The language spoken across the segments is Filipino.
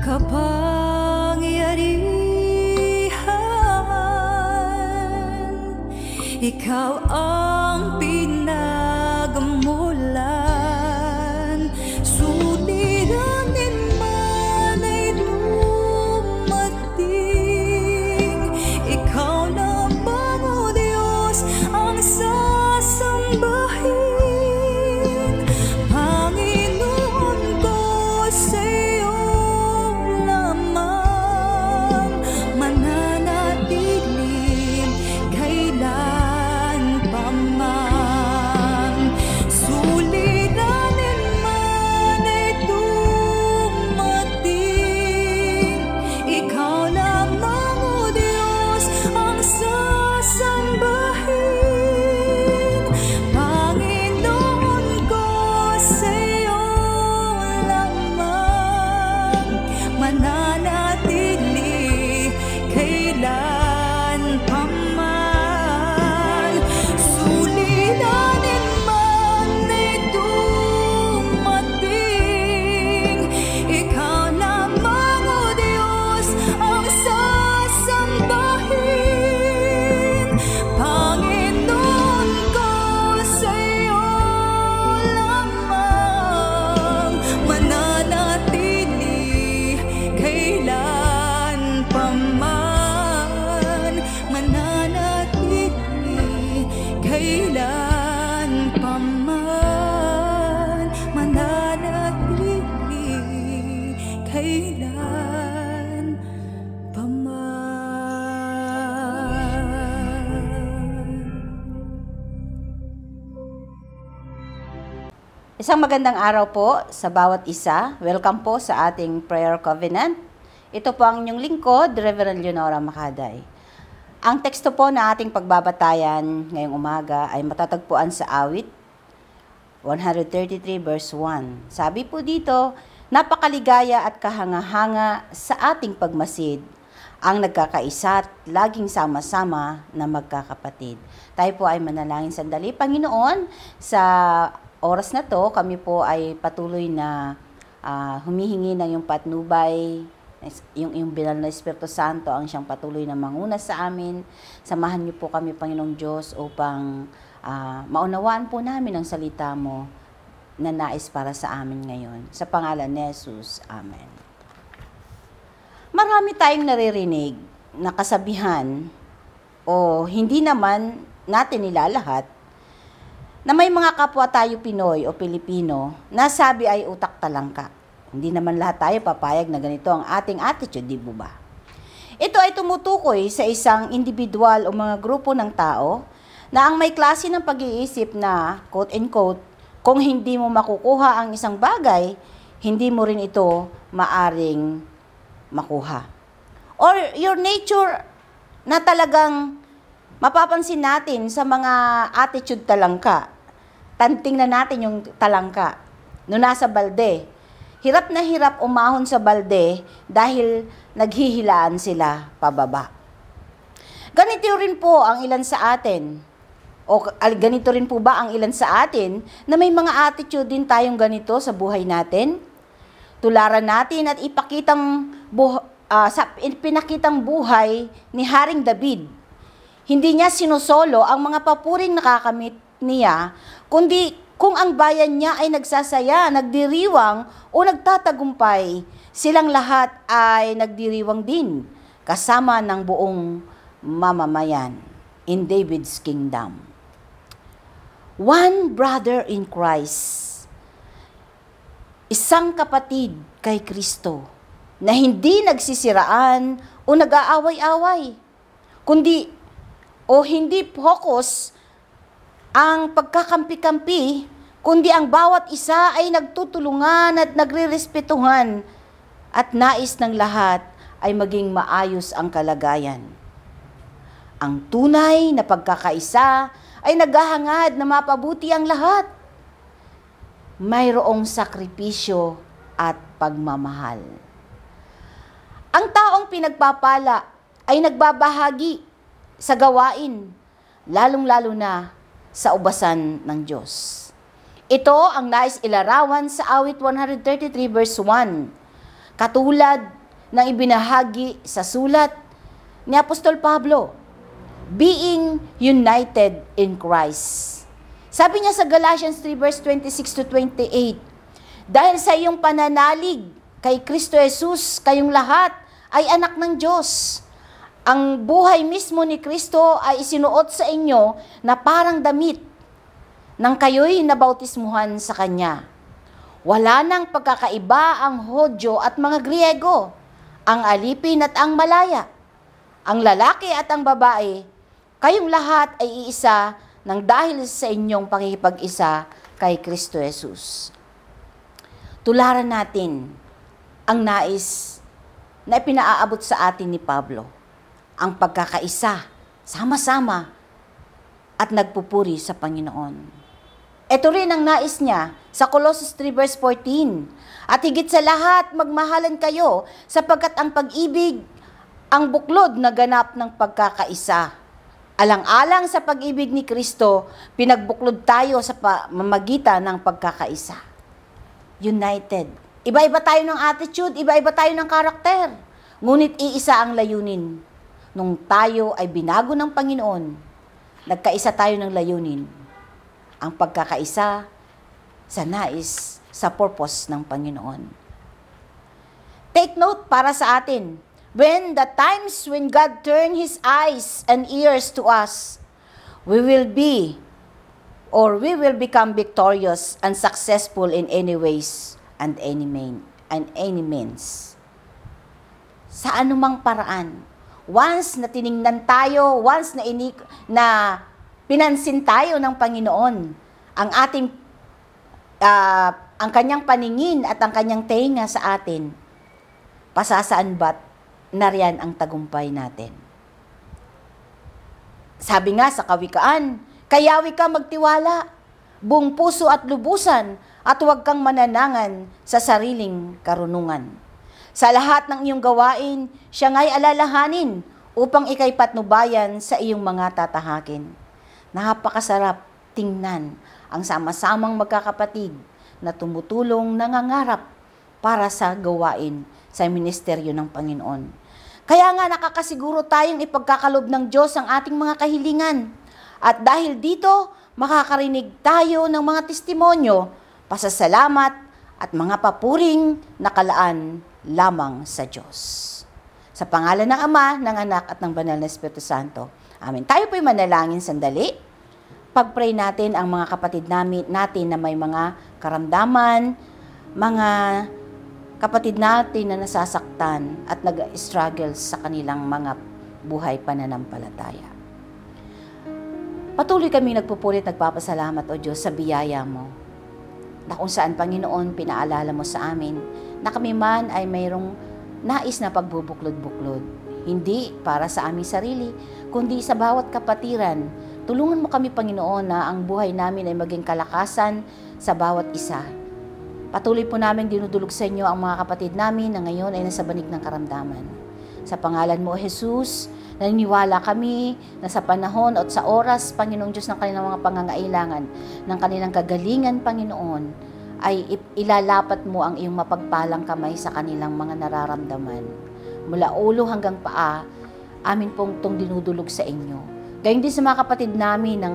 kapangyarihan, ikaw ang pinagmulan. Suliranin man ay dumating, ikaw lamang, O Diyos, ang sasambahin. Panginoon ko, sa iyo lamang mananatiling kailan pa man. Suliranin man ay dumating, ikaw lamang, O Diyos, ang sasambahin. Panginoon ko, sa iyo lamang mananatili kailan pa man. Suliranin man ay dumating, ikaw lamang, O Diyos, ang sasambahin. Panginoon ko, sa iyo lamang mananatili kailan pa man. Mananatili kailan pa man. Mananatili kailan pa man. Isang magandang araw po sa bawat isa. Welcome po sa ating prayer covenant. Ito po ang inyong lingkod, Reverend Leonora Macaday. Ang teksto po na ating pagbabatayan ngayong umaga ay matatagpuan sa awit 133 verse 1. Sabi po dito, napakaligaya at kahanga-hanga sa ating pagmasid, ang nagkakaisa at laging sama-sama na magkakapatid. Tayo po ay manalangin sandali. Panginoon, sa oras na to, kami po ay patuloy na humihingi ng iyong patnubay, yung binal na Espiritu Santo ang siyang patuloy na manguna sa amin. Samahan niyo po kami, Panginoong Diyos, upang maunawaan po namin ang salita mo na nais para sa amin ngayon. Sa pangalan ni Jesus, Amen. Marami tayong naririnig na kasabihan o hindi naman natin nilalahat na may mga kapwa tayo Pinoy o Pilipino na sabi ay utak talangka. Hindi naman lahat tayo papayag na ganito ang ating attitude, di ba? Ito ay tumutukoy sa isang individual o mga grupo ng tao na ang may klase ng pag-iisip na, quote-unquote, kung hindi mo makukuha ang isang bagay, hindi mo rin ito maaring makuha. Or your nature na talagang mapapansin natin sa mga attitude talangka. Tingnan natin yung talangka. Noong nasa balde, hirap na hirap umahon sa balde dahil naghihilaan sila pababa. Ganito rin po ang ilan sa atin. O ganito rin po ba ang ilan sa atin na may mga attitude din tayong ganito sa buhay natin? Tularan natin at pinakitang buhay ni Haring David. Hindi niya sinusolo ang mga papuring nakakamit niya, kundi kung ang bayan niya ay nagsasaya, nagdiriwang o nagtatagumpay, silang lahat ay nagdiriwang din kasama ng buong mamamayan in David's kingdom. One brother in Christ, isang kapatid kay Kristo na hindi nagsisiraan o nag-aaway-away, kundi hindi focus ang pagkakampi-kampi, kundi ang bawat isa ay nagtutulungan at nagrerespetuhan at nais ng lahat ay maging maayos ang kalagayan. Ang tunay na pagkakaisa ay naghahangad na mapabuti ang lahat. Mayroong sakripisyo at pagmamahal. Ang taong pinagpapala ay nagbabahagi sa gawain, lalong-lalo na sa ubasan ng Diyos. Ito ang nais ilarawan sa awit 133 verse 1. Katulad ng ibinahagi sa sulat ni Apostol Pablo, being united in Christ. Sabi niya sa Galatians 3 verse 26 to 28, dahil sa iyong pananalig kay Kristo Jesus, kayong lahat ay anak ng Diyos. Ang buhay mismo ni Kristo ay isinuot sa inyo na parang damit nang kayo'y nabautismuhan sa Kanya. Wala nang pagkakaiba ang Hodyo at mga Griego, ang alipin at ang malaya, ang lalaki at ang babae. Kayong lahat ay iisa nang dahil sa inyong pakikipag-isa kay Kristo Jesus. Tularan natin ang nais na ipinaaabot sa atin ni Pablo, ang pagkakaisa, sama-sama, at nagpupuri sa Panginoon. Ito rin ang nais niya sa Colossus 3 verse 14. At higit sa lahat, magmahalan kayo sapagkat ang pag-ibig ang buklod na ganap ng pagkakaisa. Alang-alang sa pag-ibig ni Kristo, pinagbuklod tayo sa pamamagitan ng pagkakaisa. United. Iba-iba tayo ng attitude, iba-iba tayo ng karakter. Ngunit iisa ang layunin. Nung tayo ay binago ng Panginoon, nagkaisa tayo ng layunin. Ang pagkakaisa sa nais, sa purpose ng Panginoon. Take note para sa atin, when the times when God turn His eyes and ears to us, we will become victorious and successful in any ways and any means. Sa anumang paraan, once na tiningnan tayo, once na pinansin tayo ng Panginoon, ang kanyang paningin at ang kanyang tenga sa atin, pasasaan ba't nariyan ang tagumpay natin. Sabi nga sa Kawikaan, kayawi ka magtiwala, buong puso at lubusan, at huwag kang mananangan sa sariling karunungan. Sa lahat ng iyong gawain, siya nga'y alalahanin upang ika'y patnubayan sa iyong mga tatahakin. Napakasarap tingnan ang sama-samang magkakapatid na tumutulong, nangangarap para sa gawain sa ministeryo ng Panginoon. Kaya nga nakakasiguro tayong ipagkakalob ng Diyos ang ating mga kahilingan. At dahil dito, makakarinig tayo ng mga testimonyo, pasasalamat at mga papuring nakalaan lamang sa Diyos. Sa pangalan ng Ama, ng Anak at ng Banal na Espiritu Santo. Amen. Tayo po'y manalangin sandali. Pag-pray natin ang mga kapatid natin na may mga karamdaman, mga kapatid natin na nasasaktan at nag-struggle sa kanilang mga buhay pananampalataya. Patuloy kami nagpupulit, nagpapasalamat, O Diyos, sa biyaya mo, na kung saan, Panginoon, pinaalala mo sa amin na kami man ay mayroong nais na pagbubuklod-buklod. Hindi para sa aming sarili, kundi sa bawat kapatiran. Tulungan mo kami, Panginoon, na ang buhay namin ay maging kalakasan sa bawat isa. Patuloy po namin dinudulog sa inyo ang mga kapatid namin na ngayon ay nasa banig ng karamdaman. Sa pangalan mo, Jesus, naniniwala kami na sa panahon at sa oras, Panginoong Diyos, ng kanilang mga pangangailangan, ng kanilang kagalingan, Panginoon, ay ilalapat mo ang iyong mapagpalang kamay sa kanilang mga nararamdaman. Mula ulo hanggang paa, amin pong itong dinudulog sa inyo. Gayun din sa mga kapatid namin na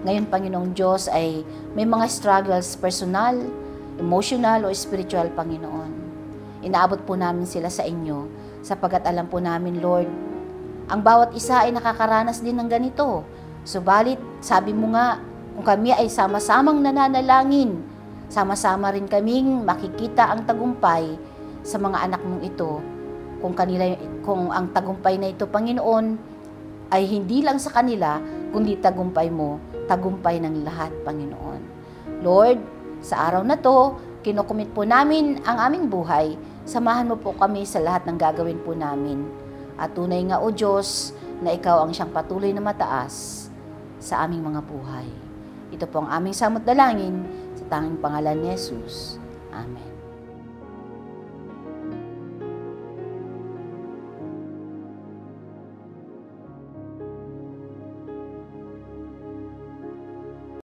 ngayon, Panginoong Diyos, ay may mga struggles personal, emotional o spiritual, Panginoon. Inaabot po namin sila sa inyo, sapagkat alam po namin, Lord, ang bawat isa ay nakakaranas din ng ganito. Subalit, sabi mo nga, kung kami ay sama-samang nananalangin, sama-sama rin kaming makikita ang tagumpay sa mga anak mong ito. Kung ang tagumpay na ito, Panginoon, ay hindi lang sa kanila, kundi tagumpay mo, tagumpay ng lahat, Panginoon. Lord, sa araw na to, kinukumit po namin ang aming buhay. Samahan mo po kami sa lahat ng gagawin po namin. At tunay nga, O Diyos, na Ikaw ang siyang patuloy na mataas sa aming mga buhay. Ito po ang aming samot dalangin sa tanging pangalan ni Jesus. Amen.